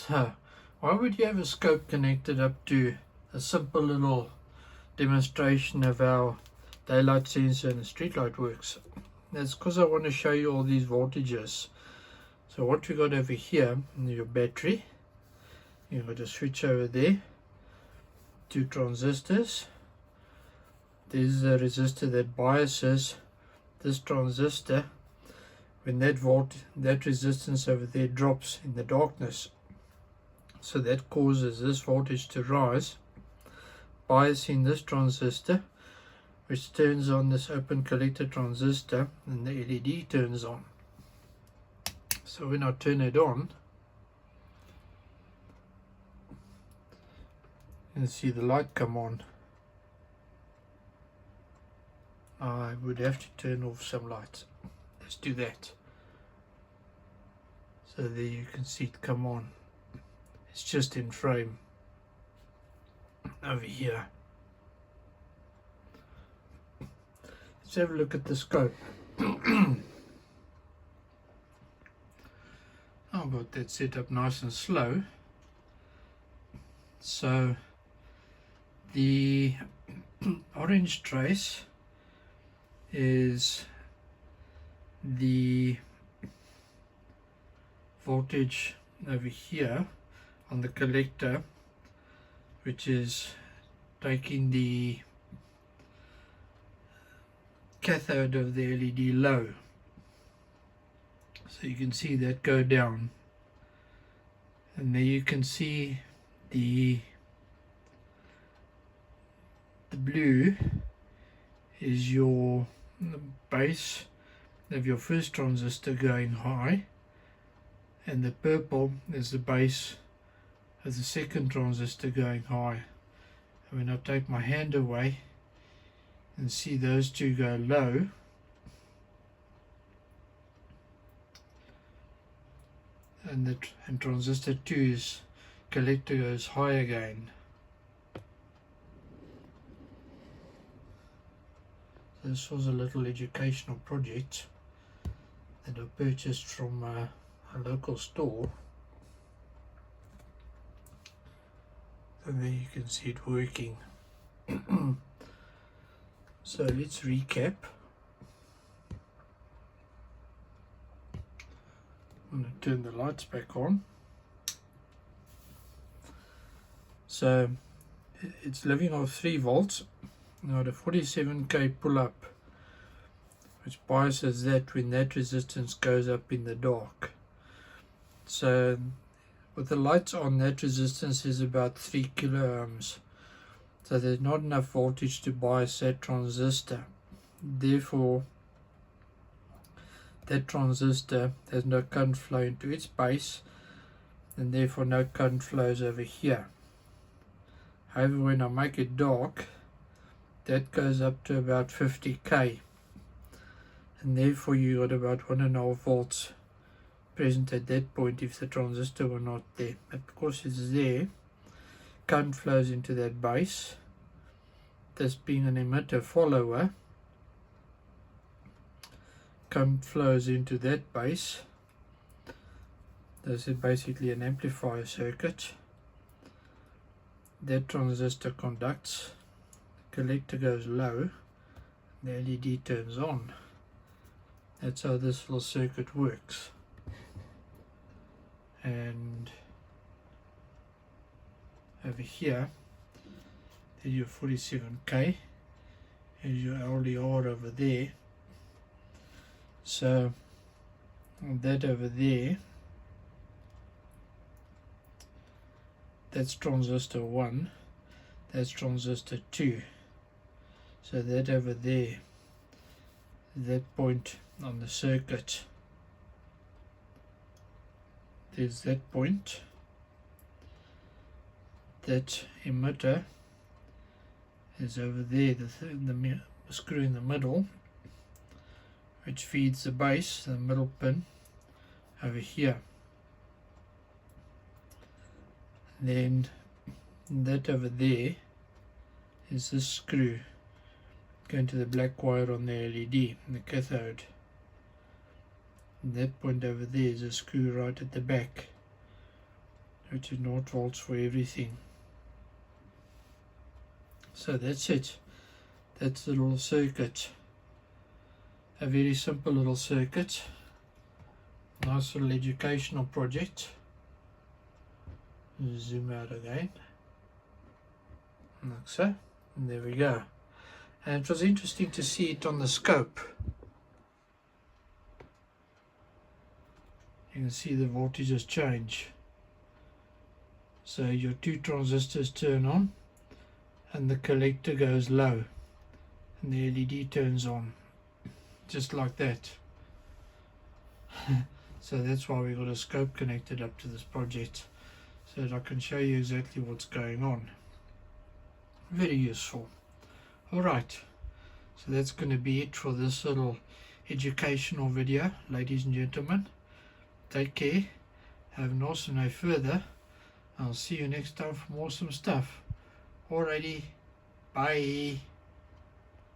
So, why would you have a scope connected up to a simple little demonstration of how daylight sensor and a streetlight works? That's because I want to show you all these voltages. So what we got over here, your battery, you've got a switch over there, 2 transistors. There's a resistor that biases this transistor when that resistance over there drops in the darkness. So that causes this voltage to rise, biasing this transistor, which turns on this open collector transistor, and the LED turns on. So when I turn it on, you can see the light come on. I would have to turn off some lights. Let's do that. So there you can see it come on. It's just in frame over here. Let's have a look at the scope. How about that set up nice and slow? So the orange trace is the voltage over here on the collector, which is taking the cathode of the LED low. So you can see that go down, and there you can see the blue is your base of your first transistor going high, and the purple is the base of the second transistor going high. And when I take my hand away and see those two go low, and transistor 2's collector goes high again. This was a little educational project that I purchased from a local store. And there you can see it working. So let's recap. I'm going to turn the lights back on. So it's living off 3 volts. Now the 47k pull-up, which biases that when that resistance goes up in the dark. So with the lights on, that resistance is about 3 kilo ohms. So there's not enough voltage to bias that transistor. Therefore, that transistor has no current flow into its base, and therefore no current flows over here. However, when I make it dark, that goes up to about 50k, and therefore you got about 1.5 volts present at that point if the transistor were not there. But because it's there, current flows into that base. This being an emitter follower, current flows into that base. This is basically an amplifier circuit. That transistor conducts, collector goes low, the LED turns on. That's how this little circuit works. And over here, there's your 47k, and your LDR over there. So that over there, that's transistor 1, that's transistor 2. So that over there, that point on the circuit, there's that point. That emitter is over there, the screw in the middle, which feeds the base, the middle pin over here. Then that over there is this screw going to the black wire on the LED, the cathode. And that point over there is a screw right at the back, which is 0 volts for everything. So that's it. That's the little circuit. A very simple little circuit. Nice little educational project. Zoom out again. Like so. And there we go. And it was interesting to see it on the scope. You can see the voltages change. So your two transistors turn on and the collector goes low and the LED turns on, just like that. So that's why we got a scope connected up to this project, so that I can show you exactly what's going on. Very useful. Alright, so that's going to be it for this little educational video, ladies and gentlemen. Take care, have an awesome day further. I'll see you next time for more awesome stuff. Alrighty, bye.